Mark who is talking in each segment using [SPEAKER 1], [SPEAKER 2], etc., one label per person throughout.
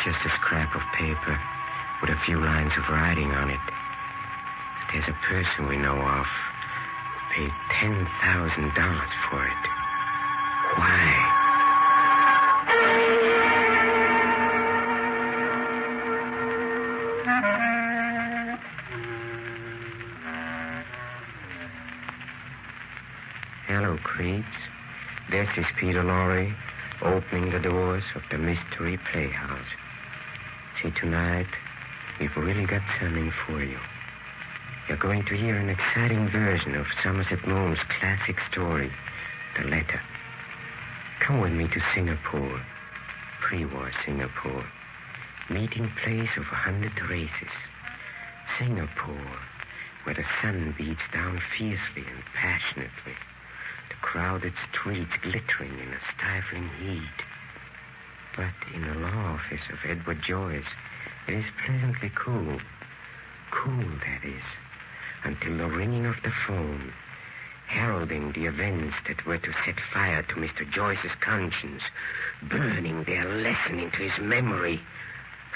[SPEAKER 1] just a scrap of paper with a few lines of writing on it. There's a person we know of who paid $10,000 for it. Why? Hello, creeps. This is Peter Lorre, opening the doors of the Mystery Playhouse. See, tonight, we've really got something for you. You're going to hear an exciting version of Somerset Maugham's classic story, The Letter. Come with me to Singapore, pre-war Singapore, meeting place of 100 races. Singapore, where the sun beats down fiercely and passionately, the crowded streets glittering in a stifling heat. But in the law office of Edward Joyce, it is pleasantly cool. Cool, that is, until the ringing of the phone, heralding the events that were to set fire to Mr. Joyce's conscience, burning their lesson into his memory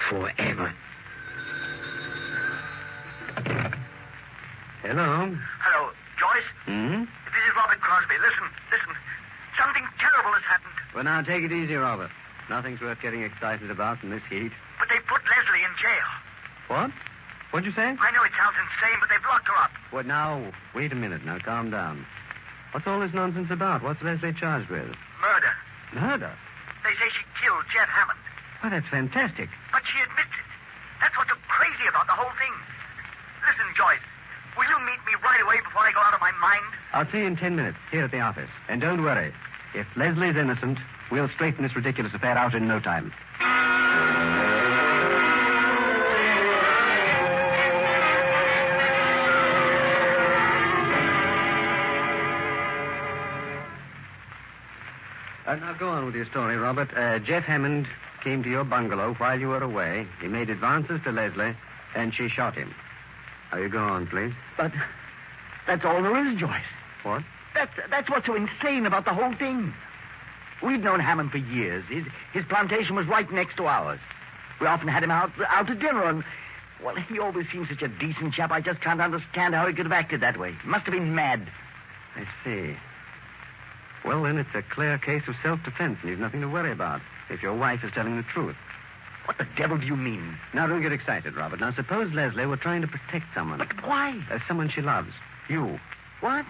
[SPEAKER 1] forever.
[SPEAKER 2] Hello.
[SPEAKER 3] Hello, Joyce? This is Robert Crosby. Listen. Something terrible has happened.
[SPEAKER 2] Well, now, take it easy, Robert. Nothing's worth getting excited about in this heat.
[SPEAKER 3] But they put Leslie in jail.
[SPEAKER 2] What? What'd you say?
[SPEAKER 3] I know it sounds insane, but they've locked her up.
[SPEAKER 2] What now? Wait a minute. Now, calm down. What's all this nonsense about? What's Leslie charged with?
[SPEAKER 3] Murder.
[SPEAKER 2] Murder?
[SPEAKER 3] They say she killed Jeff Hammond.
[SPEAKER 2] Well, that's fantastic.
[SPEAKER 3] But she admits it. That's what's so crazy about the whole thing. Listen, Joyce, will you meet me right away before I go out of my mind?
[SPEAKER 2] I'll see you in 10 minutes here at the office. And don't worry. If Leslie's innocent, we'll straighten this ridiculous affair out in no time. Now go on with your story, Robert. Jeff Hammond came to your bungalow while you were away. He made advances to Leslie, and she shot him. Now you go on, please.
[SPEAKER 4] But that's all there is, Joyce.
[SPEAKER 2] What?
[SPEAKER 4] That's what's so insane about the whole thing. We've known Hammond for years. His plantation was right next to ours. We often had him out to dinner, and, well, he always seemed such a decent chap. I just can't understand how he could have acted that way. He must have been mad.
[SPEAKER 2] I see. Well, then, it's a clear case of self-defense, and you've nothing to worry about if your wife is telling the truth.
[SPEAKER 4] What the devil do you mean?
[SPEAKER 2] Now, don't get excited, Robert. Now, suppose Leslie were trying to protect someone.
[SPEAKER 4] But why?
[SPEAKER 2] Someone she loves. You.
[SPEAKER 4] What?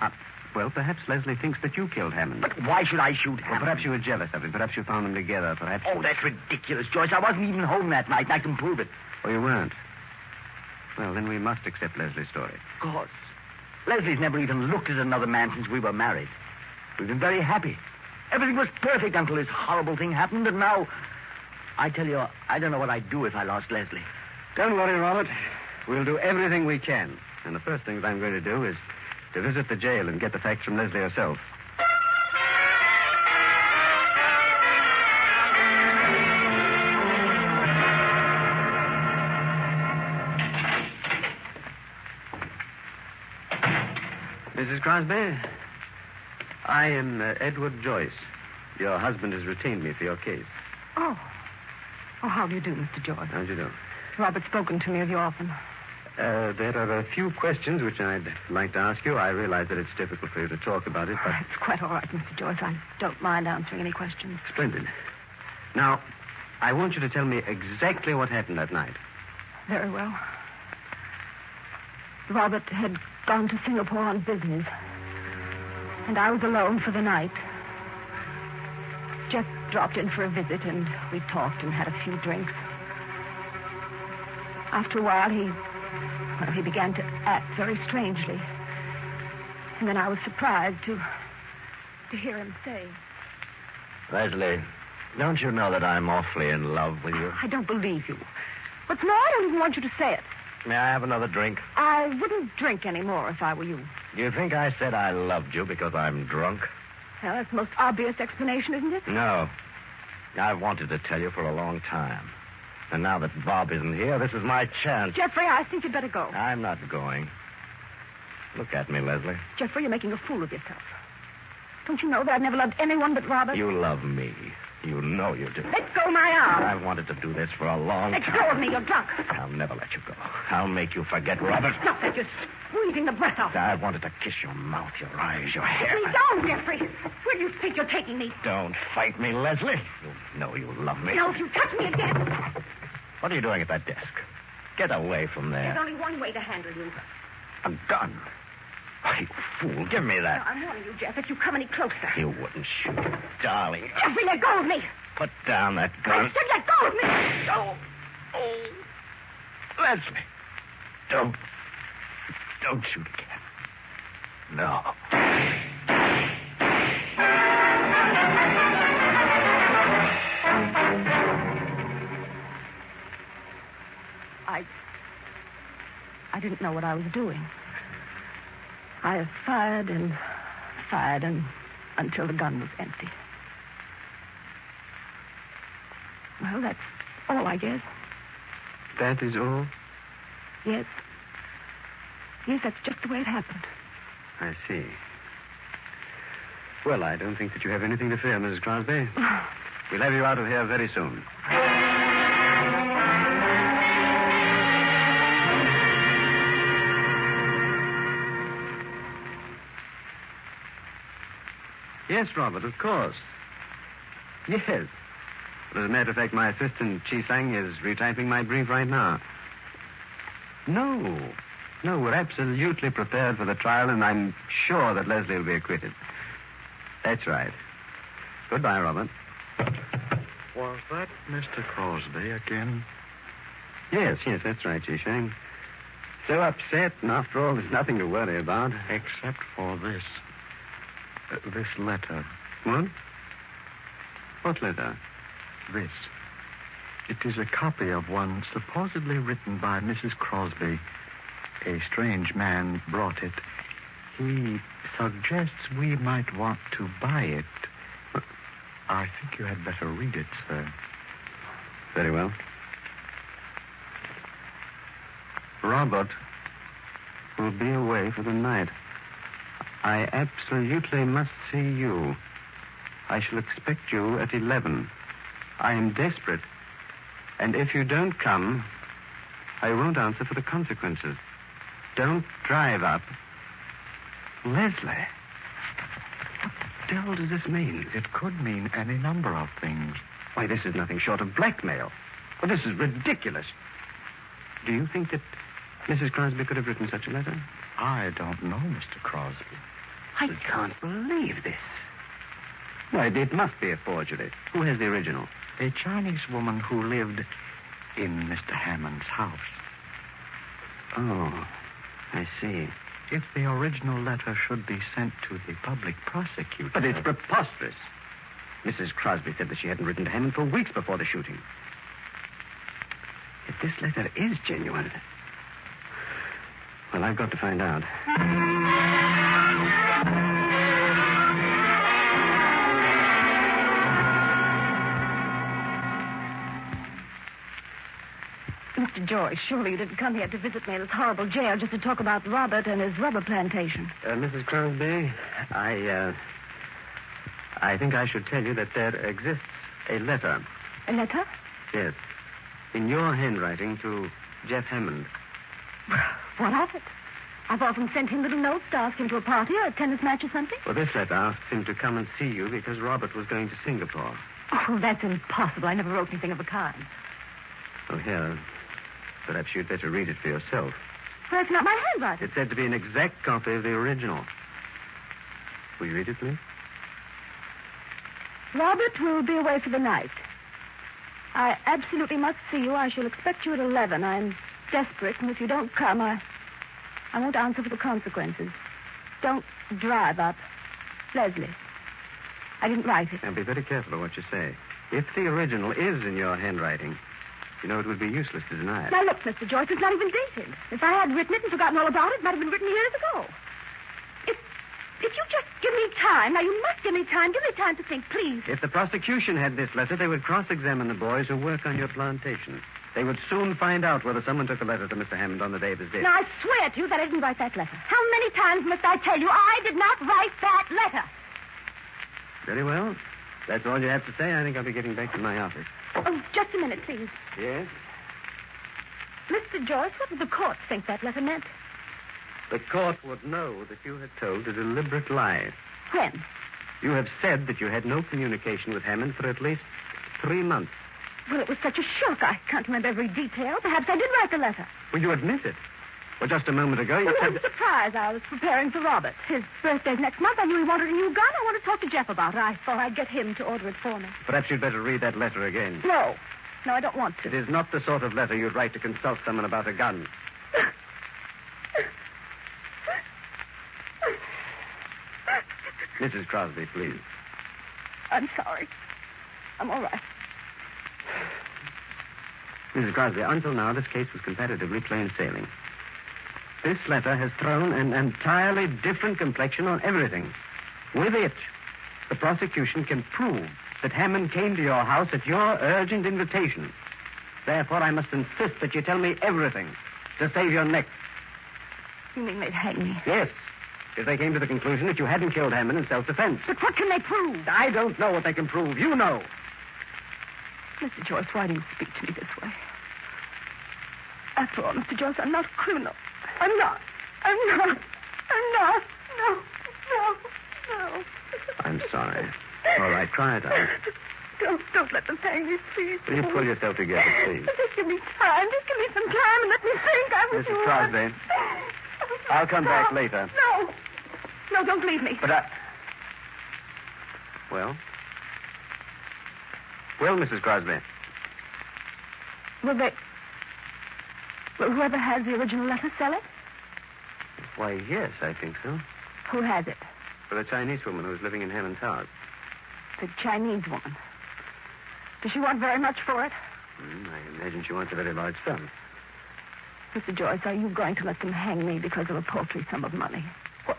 [SPEAKER 2] Well, perhaps Leslie thinks that you killed Hammond.
[SPEAKER 4] But why should I shoot Hammond?
[SPEAKER 2] Well, perhaps you were jealous of him. Perhaps you found them together. Perhaps...
[SPEAKER 4] Oh, that's ridiculous, Joyce. I wasn't even home that night, and I can prove it.
[SPEAKER 2] Oh, you weren't? Well, then we must accept Leslie's story.
[SPEAKER 4] Of course. Leslie's never even looked at another man since we were married. We've been very happy. Everything was perfect until this horrible thing happened, and now... I tell you, I don't know what I'd do if I lost Leslie.
[SPEAKER 2] Don't worry, Robert. We'll do everything we can. And the first thing I'm going to do is to visit the jail and get the facts from Leslie herself. Mrs. Crosby, I am Edward Joyce. Your husband has retained me for your case.
[SPEAKER 5] Oh, how do you do, Mr. Joyce?
[SPEAKER 2] How do you do?
[SPEAKER 5] Robert's spoken to me of you often.
[SPEAKER 2] There are a few questions which I'd like to ask you. I realize that it's difficult for you to talk about it, but...
[SPEAKER 5] It's quite all right, Mr. Joyce. I don't mind answering any questions.
[SPEAKER 2] Splendid. Now, I want you to tell me exactly what happened that night.
[SPEAKER 5] Very well. Robert had gone to Singapore on business, and I was alone for the night. Jeff dropped in for a visit, and we talked and had a few drinks. After a while, he began to act very strangely. And then I was surprised to hear him say...
[SPEAKER 4] Leslie, don't you know that I'm awfully in love with you?
[SPEAKER 5] I don't believe you. What's more, I don't even want you to say it.
[SPEAKER 4] May I have another drink?
[SPEAKER 5] I wouldn't drink anymore if I were you.
[SPEAKER 4] Do you think I said I loved you because I'm drunk?
[SPEAKER 5] Well, that's the most obvious explanation, isn't it?
[SPEAKER 4] No. I've wanted to tell you for a long time. And now that Bob isn't here, this is my chance.
[SPEAKER 5] Jeffrey, I think you'd better go.
[SPEAKER 4] I'm not going. Look at me, Leslie.
[SPEAKER 5] Jeffrey, you're making a fool of yourself. Don't you know that I've never loved anyone but Robert?
[SPEAKER 4] You love me.
[SPEAKER 6] You know you did.
[SPEAKER 5] Let go my arm.
[SPEAKER 6] I wanted to do this for a long
[SPEAKER 5] Let
[SPEAKER 6] time.
[SPEAKER 5] go of me. You're drunk.
[SPEAKER 6] I'll never let you go. I'll make you forget Robert.
[SPEAKER 5] Stop that. You're squeezing the breath out.
[SPEAKER 6] I wanted to kiss your mouth, your eyes, your hair.
[SPEAKER 5] Please don't, Jeffrey. Where do you think you're taking me?
[SPEAKER 6] Don't fight me, Leslie. You know you love me.
[SPEAKER 5] No, if you touch me again.
[SPEAKER 6] What are you doing at that desk? Get away from there.
[SPEAKER 5] There's only one way to handle you.
[SPEAKER 6] A gun. Why, you fool, give me
[SPEAKER 5] No,
[SPEAKER 6] that.
[SPEAKER 5] I'm warning you, Jeff, if you come any closer.
[SPEAKER 6] You wouldn't shoot, darling.
[SPEAKER 5] Jeffrey, let go of me.
[SPEAKER 6] Put down that
[SPEAKER 5] I
[SPEAKER 6] gun.
[SPEAKER 5] said let go of me.
[SPEAKER 6] Oh, oh. Leslie, don't shoot again. No.
[SPEAKER 5] I didn't know what I was doing. I fired and until the gun was empty. Well, that's all, I guess.
[SPEAKER 2] That is all?
[SPEAKER 5] Yes. Yes, that's just the way it happened.
[SPEAKER 2] I see. Well, I don't think that you have anything to fear, Mrs. Crosby. We'll have you out of here very soon. Yes, Robert, of course. Yes. As a matter of fact, my assistant, Chi Sang, is retyping my brief right now. No, we're absolutely prepared for the trial, and I'm sure that Leslie will be acquitted. That's right. Goodbye, Robert.
[SPEAKER 7] Was that Mr. Crosby again?
[SPEAKER 2] Yes, that's right, Chi Sang. So upset, and after all, there's nothing to worry about.
[SPEAKER 7] Except for this. This letter.
[SPEAKER 2] What? What letter?
[SPEAKER 7] This. It is a copy of one supposedly written by Mrs. Crosby. A strange man brought it. He suggests we might want to buy it. I think you had better read it, sir.
[SPEAKER 2] Very well. Robert will be away for the night. I absolutely must see you. I shall expect you at 11. I am desperate. And if you don't come, I won't answer for the consequences. Don't drive up. Leslie. What the hell does this mean?
[SPEAKER 7] It could mean any number of things.
[SPEAKER 2] Why, this is nothing short of blackmail. Well, this is ridiculous. Do you think that Mrs. Crosby could have written such a letter?
[SPEAKER 7] I don't know, Mr. Crosby.
[SPEAKER 2] I can't believe this. No, it must be a forgery. Who has the original?
[SPEAKER 7] A Chinese woman who lived in Mr. Hammond's house.
[SPEAKER 2] Oh, I see.
[SPEAKER 7] If the original letter should be sent to the public prosecutor...
[SPEAKER 2] But it's preposterous. Mrs. Crosby said that she hadn't written to Hammond for weeks before the shooting. If this letter is genuine... Well, I've got to find out.
[SPEAKER 5] Mr. Joyce, surely you didn't come here to visit me in this horrible jail just to talk about Robert and his rubber plantation.
[SPEAKER 2] Mrs. Crosby, I think I should tell you that there exists a letter.
[SPEAKER 5] A letter?
[SPEAKER 2] Yes. In your handwriting to Jeff Hammond.
[SPEAKER 5] What of it? I've often sent him little notes to ask him to a party or a tennis match or something.
[SPEAKER 2] Well, this letter asked him to come and see you because Robert was going to Singapore.
[SPEAKER 5] Oh, that's impossible. I never wrote anything of the kind.
[SPEAKER 2] Oh, here. Perhaps you'd better read it for yourself.
[SPEAKER 5] Well, it's not my handwriting.
[SPEAKER 2] It's said to be an exact copy of the original. Will you read it, please?
[SPEAKER 5] Robert will be away for the night. I absolutely must see you. I shall expect you at 11. I'm desperate, and if you don't come, I won't answer for the consequences. Don't drive up. Leslie. I didn't write it.
[SPEAKER 2] Now, be very careful of what you say. If the original is in your handwriting, you know it would be useless to deny it.
[SPEAKER 5] Now, look, Mr. Joyce, it's not even dated. If I had written it and forgotten all about it, it might have been written years ago. If you just give me time, now you must give me time to think, please.
[SPEAKER 2] If the prosecution had this letter, they would cross-examine the boys who work on your plantation. They would soon find out whether someone took a letter to Mr. Hammond on the day of his death.
[SPEAKER 5] Now, I swear to you that I didn't write that letter. How many times must I tell you I did not write that letter?
[SPEAKER 2] Very well. that's all you have to say, I think I'll be getting back to my office.
[SPEAKER 5] Oh, just a minute, please.
[SPEAKER 2] Yes?
[SPEAKER 5] Mr. Joyce, what would the court think that letter meant?
[SPEAKER 2] The court would know that you had told a deliberate lie.
[SPEAKER 5] When?
[SPEAKER 2] You have said that you had no communication with Hammond for at least 3 months.
[SPEAKER 5] Well, it was such a shock. I can't remember every detail. Perhaps I did write the letter.
[SPEAKER 2] Well, you admit it. Well, just a moment ago, you
[SPEAKER 5] Well, it
[SPEAKER 2] said...
[SPEAKER 5] was a surprise. I was preparing for Robert. His birthday's next month. I knew he wanted a new gun. I wanted to talk to Jeff about it. I thought I'd get him to order it for me.
[SPEAKER 2] Perhaps you'd better read that letter again.
[SPEAKER 5] No. No, I don't want to.
[SPEAKER 2] It is not the sort of letter you'd write to consult someone about a gun. Mrs. Crosby, please.
[SPEAKER 5] I'm sorry. I'm all right.
[SPEAKER 2] Mrs. Crosby, until now, this case was comparatively plain sailing. This letter has thrown an entirely different complexion on everything. With it, the prosecution can prove that Hammond came to your house at your urgent invitation. Therefore, I must insist that you tell me everything to save your neck.
[SPEAKER 5] You mean they'd hang me?
[SPEAKER 2] Yes, if they came to the conclusion that you hadn't killed Hammond in self-defense.
[SPEAKER 5] But what can they prove?
[SPEAKER 2] I don't know what they can prove. You know.
[SPEAKER 5] Mr. Joyce, why do you speak to me this way? After all, Mr. Joyce, I'm not a criminal. I'm not. No.
[SPEAKER 2] I'm sorry. All right, cry it out.
[SPEAKER 5] Don't let them hang me, please.
[SPEAKER 2] Will you pull yourself together, please?
[SPEAKER 5] Just give me time. Just give me some time and let me think. I was
[SPEAKER 2] Mrs. Crosby, I'll come back later.
[SPEAKER 5] No, don't leave me.
[SPEAKER 2] But Well, Mrs. Crosby.
[SPEAKER 5] Will whoever has the original letter sell it?
[SPEAKER 2] Why, yes, I think so.
[SPEAKER 5] Who has it?
[SPEAKER 2] For the Chinese woman who's living in Hammond's house.
[SPEAKER 5] The Chinese woman. Does she want very much for it?
[SPEAKER 2] I imagine she wants a very large sum.
[SPEAKER 5] Mr. Joyce, are you going to let them hang me because of a paltry sum of money?
[SPEAKER 2] What?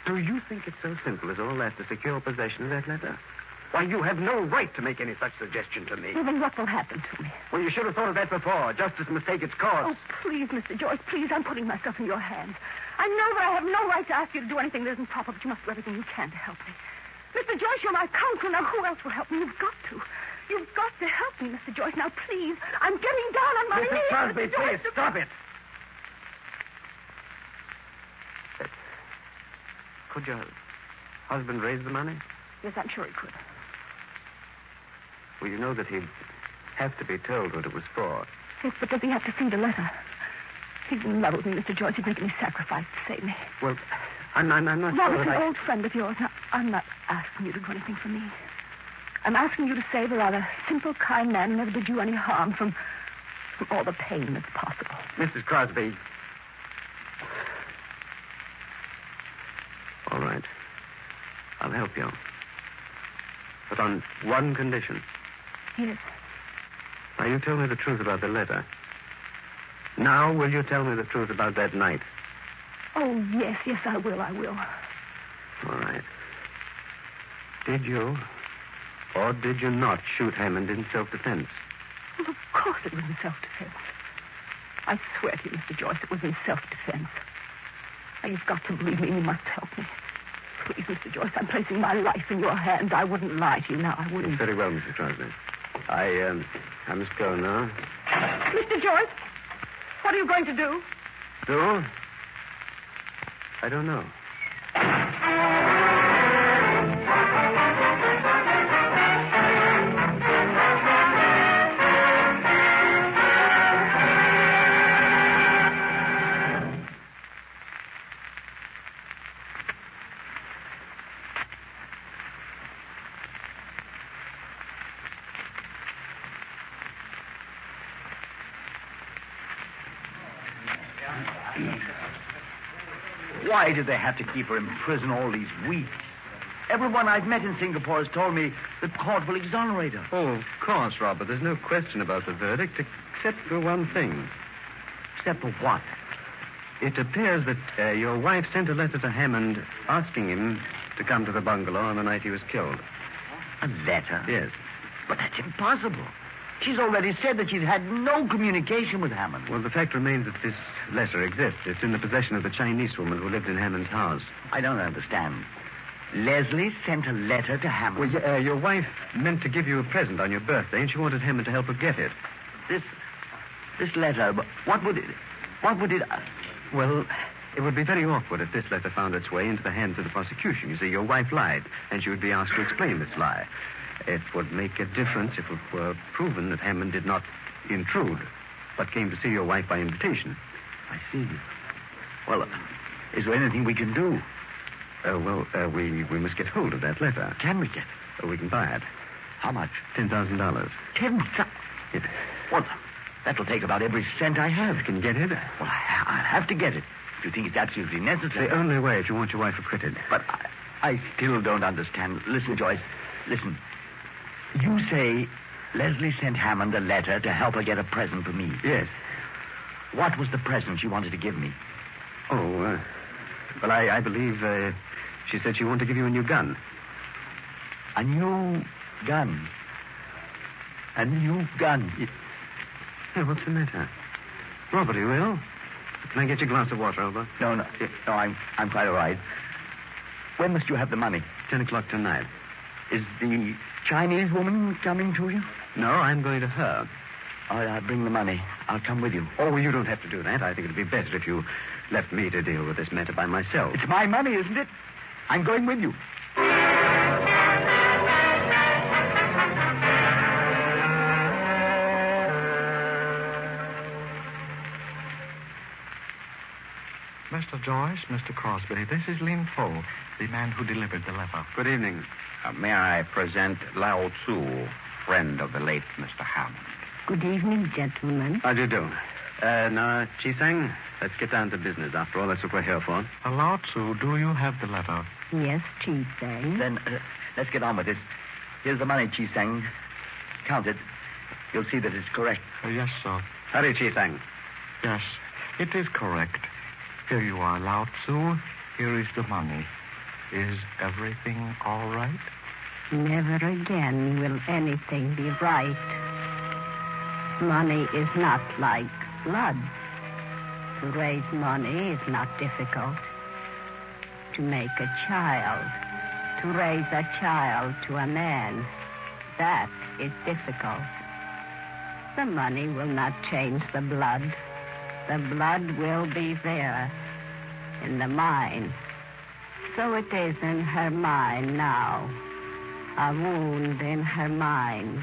[SPEAKER 2] Do you think it's so simple as all that to secure possession of that letter? Why, you have no right to make any such suggestion to me.
[SPEAKER 5] Well, then what will happen to me?
[SPEAKER 2] Well, you should have thought of that before. Justice must take its course.
[SPEAKER 5] Oh, please, Mr. Joyce, please. I'm putting myself in your hands. I know that I have no right to ask you to do anything that isn't proper, but you must do everything you can to help me. Mr. Joyce, you're my counsel. Now, who else will help me? You've got to. You've got to help me, Mr. Joyce. Now, please. I'm getting down on my knees.
[SPEAKER 2] Mrs. Crosby,
[SPEAKER 5] Mr. Joyce,
[SPEAKER 2] please, stop it. Could your husband raise the money?
[SPEAKER 5] Yes, I'm sure he could.
[SPEAKER 2] Well, you know that he'd have to be told what it was for.
[SPEAKER 5] Yes, but does he have to see the letter? He's in love with me, Mr. Joyce. He'd make any sacrifice to save me.
[SPEAKER 2] Well, I'm not
[SPEAKER 5] Robert's
[SPEAKER 2] sure
[SPEAKER 5] an
[SPEAKER 2] that
[SPEAKER 5] old friend of yours. Now, I'm not asking you to do anything for me. I'm asking you to save a rather simple, kind man who never did you any harm from all the pain that's possible.
[SPEAKER 2] Mrs. Crosby. All right. I'll help you. But on one condition.
[SPEAKER 5] Yes.
[SPEAKER 2] Now, you tell me the truth about the letter. Now, will you tell me the truth about that night?
[SPEAKER 5] Oh, yes, I will.
[SPEAKER 2] All right. Did you or did you not shoot Hammond in self-defense?
[SPEAKER 5] Well, of course it was in self-defense. I swear to you, Mr. Joyce, it was in self-defense. Now, you've got to believe me. You must help me. Please, Mr. Joyce, I'm placing my life in your hands. I wouldn't lie to you now. I wouldn't.
[SPEAKER 2] Very well, Mrs. Crosby. I must go now.
[SPEAKER 5] Mr. Joyce, what are you going to do?
[SPEAKER 2] Do? I don't know.
[SPEAKER 4] Why did they have to keep her in prison all these weeks? Everyone I've met in Singapore has told me the court will exonerate her.
[SPEAKER 2] Oh, of course, Robert. There's no question about the verdict, except for one thing.
[SPEAKER 4] Except for what?
[SPEAKER 2] It appears that your wife sent a letter to Hammond asking him to come to the bungalow on the night he was killed.
[SPEAKER 4] A letter?
[SPEAKER 2] Yes.
[SPEAKER 4] But that's impossible. She's already said that she's had no communication with Hammond.
[SPEAKER 2] Well, the fact remains that this letter exists. It's in the possession of the Chinese woman who lived in Hammond's house.
[SPEAKER 4] I don't understand. Leslie sent a letter to Hammond.
[SPEAKER 2] Well, your wife meant to give you a present on your birthday, and she wanted Hammond to help her get it.
[SPEAKER 4] This letter, what would it...
[SPEAKER 2] Well, it would be very awkward if this letter found its way into the hands of the prosecution. You see, your wife lied, and she would be asked to explain this lie. It would make a difference if it were proven that Hammond did not intrude, but came to see your wife by invitation.
[SPEAKER 4] I see. Well, is there anything we can do?
[SPEAKER 2] We must get hold of that letter.
[SPEAKER 4] Can we get it?
[SPEAKER 2] We can buy it.
[SPEAKER 4] How much?
[SPEAKER 2] $10,000.
[SPEAKER 4] 10,000?
[SPEAKER 2] Yes.
[SPEAKER 4] Well, that'll take about every cent I have.
[SPEAKER 2] Can you get it?
[SPEAKER 4] Well, I'll have to get it. If you think it's absolutely necessary.
[SPEAKER 2] The only way if you want your wife acquitted.
[SPEAKER 4] But I still don't understand. Listen, Joyce. Listen. You say Leslie sent Hammond a letter to help her get a present for me.
[SPEAKER 2] Yes.
[SPEAKER 4] What was the present she wanted to give me?
[SPEAKER 2] Well, I believe she said she wanted to give you a new gun.
[SPEAKER 4] A new gun? A new gun?
[SPEAKER 2] Hey, what's the matter? Robert, are you ill? Can I get you a glass of water, Albert?
[SPEAKER 4] No, I'm quite all right. When must you have the money?
[SPEAKER 2] 10 o'clock tonight.
[SPEAKER 4] Is the Chinese woman coming to you?
[SPEAKER 2] No, I'm going to her.
[SPEAKER 4] All right, I'll bring the money. I'll come with you.
[SPEAKER 2] Oh, well, you don't have to do that. I think it'd be better if you left me to deal with this matter by myself.
[SPEAKER 4] It's my money, isn't it? I'm going with you.
[SPEAKER 7] Mr. Joyce, Mr. Crosby, this is Lin Fo, the man who delivered the letter.
[SPEAKER 2] Good evening.
[SPEAKER 6] May I present Lao Tzu, friend of the late Mr. Hammond?
[SPEAKER 5] Good evening, gentlemen.
[SPEAKER 2] How do you do? Now, Chi-Sang, let's get down to business. After all, that's what we're here for.
[SPEAKER 7] Lao Tzu, do you have the letter?
[SPEAKER 5] Yes, Chi-Sang.
[SPEAKER 4] Then let's get on with this. Here's the money, Chi-Sang. Count it. You'll see that it's correct.
[SPEAKER 7] Yes, sir.
[SPEAKER 2] Hurry, Chi-Sang.
[SPEAKER 7] Yes, it is correct. Here you are, Lao Tzu. Here is the money. Is everything all right?
[SPEAKER 5] Never again will anything be right. Money is not like blood. To raise money is not difficult. To make a child, to raise a child to a man, that is difficult. The money will not change the blood. The blood will be there, in the mind. So it is in her mind now. A wound in her mind.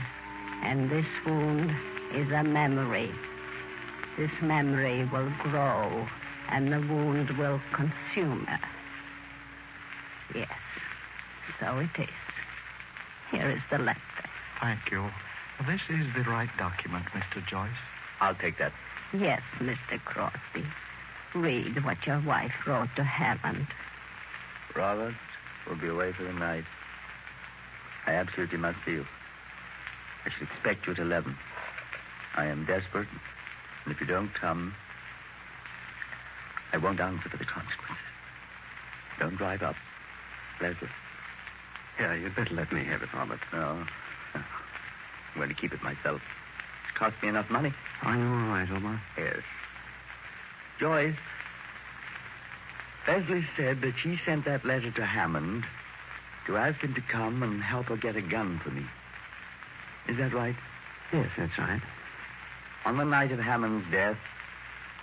[SPEAKER 5] And this wound is a memory. This memory will grow, and the wound will consume her. Yes, so it is. Here is the letter.
[SPEAKER 7] Thank you. This is the right document, Mr. Joyce.
[SPEAKER 4] I'll take that.
[SPEAKER 5] Yes, Mr. Crosby. Read what your wife wrote to Hammond.
[SPEAKER 4] Robert will be away for the night. I absolutely must see you. I shall expect you at 11. I am desperate, and if you don't come, I won't answer for the consequences. Don't drive up. Leslie.
[SPEAKER 2] Yeah, you'd better let me have it, Robert.
[SPEAKER 4] No. I'm going to keep it myself. It's cost me enough money.
[SPEAKER 2] Are you all right, Omar?
[SPEAKER 4] Yes. Joyce, Leslie said that she sent that letter to Hammond to ask him to come and help her get a gun for me. Is that right?
[SPEAKER 2] Yes, that's right.
[SPEAKER 4] On the night of Hammond's death,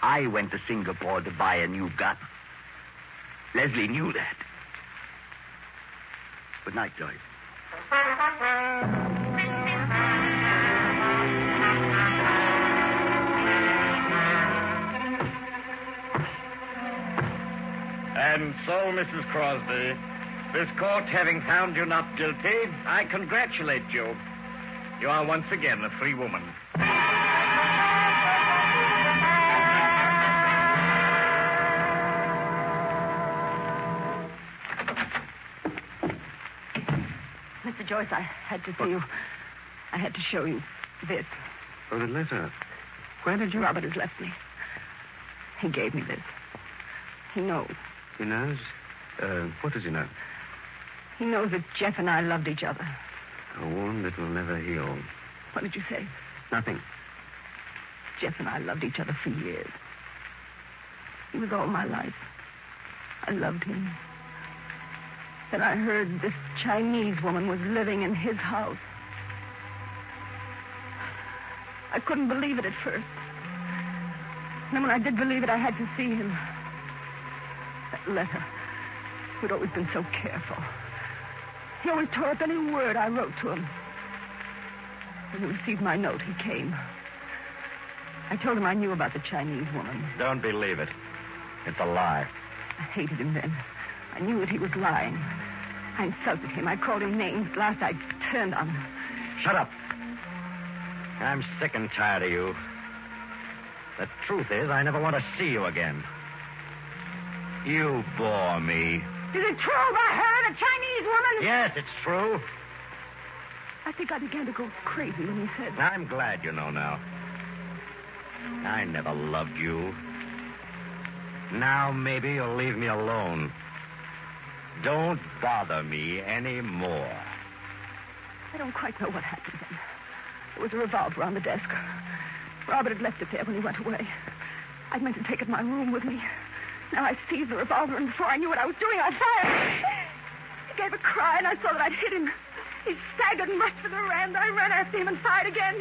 [SPEAKER 4] I went to Singapore to buy a new gun. Leslie knew that. Good night, Joyce.
[SPEAKER 8] And so, Mrs. Crosby, this court having found you not guilty, I congratulate you. You are once again a free woman.
[SPEAKER 5] Mr. Joyce, I had to see you. I had to show you this.
[SPEAKER 2] Oh, the letter. Where did you...
[SPEAKER 5] Robert has left me. He gave me this. He knows.
[SPEAKER 2] He knows? What does he know?
[SPEAKER 5] He knows that Jeff and I loved each other.
[SPEAKER 2] A wound that will never heal.
[SPEAKER 5] What did you say?
[SPEAKER 2] Nothing.
[SPEAKER 5] Jeff and I loved each other for years. He was all my life. I loved him. Then I heard this Chinese woman was living in his house. I couldn't believe it at first. And then when I did believe it, I had to see him. That letter. We'd always been so careful. He always tore up any word I wrote to him. When he received my note, he came. I told him I knew about the Chinese woman.
[SPEAKER 8] Don't believe it. It's a lie.
[SPEAKER 5] I hated him then. I knew that he was lying. I insulted him. I called him names. At last I turned on him.
[SPEAKER 8] Shut up. I'm sick and tired of you. The truth is, I never want to see you again. You bore me.
[SPEAKER 5] Is it true about her, the Chinese woman?
[SPEAKER 8] Yes, it's true.
[SPEAKER 5] I think I began to go crazy when he said...
[SPEAKER 8] I'm glad you know now. I never loved you. Now maybe you'll leave me alone. Don't bother me anymore.
[SPEAKER 5] I don't quite know what happened then. There was a revolver on the desk. Robert had left it there when he went away. I'd meant to take it to my room with me. Now I seized the revolver, and before I knew what I was doing, I fired. He gave a cry, and I saw that I'd hit him. He staggered and rushed for the veranda. I ran after him and fired again.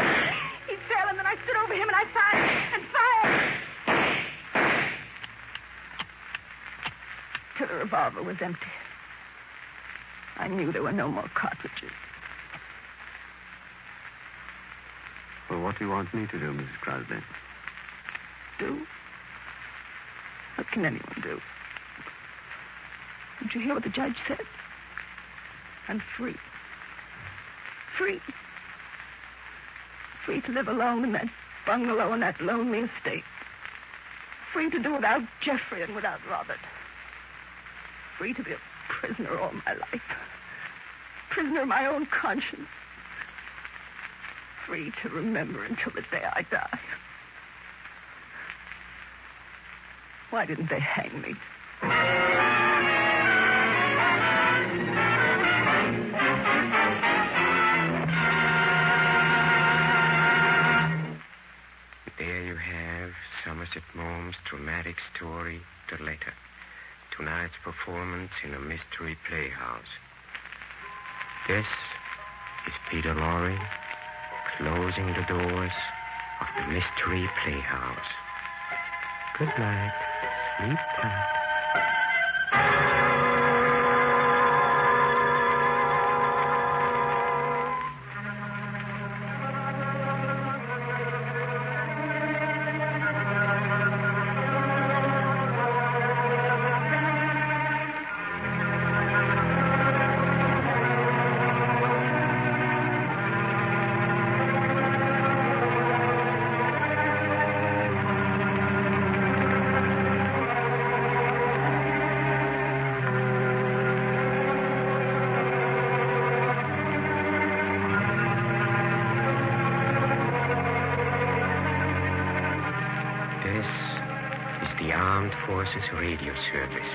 [SPEAKER 5] He fell, and then I stood over him, and I fired and fired. Till the revolver was empty. I knew there were no more cartridges.
[SPEAKER 2] Well, what do you want me to do, Mrs. Crosby?
[SPEAKER 5] Do? What can anyone do? Didn't you hear what the judge said? I'm free. Free. Free to live alone in that bungalow in that lonely estate. Free to do without Jeffrey and without Robert. Free to be a prisoner all my life. Prisoner of my own conscience. Free to remember until the day I die. Why didn't they hang me?
[SPEAKER 1] There you have Somerset Maugham's dramatic story, The Letter. Tonight's performance in a mystery playhouse. This is Peter Lorre closing the doors of the mystery playhouse. Good night. Sleep tight. Armed Forces Radio Service.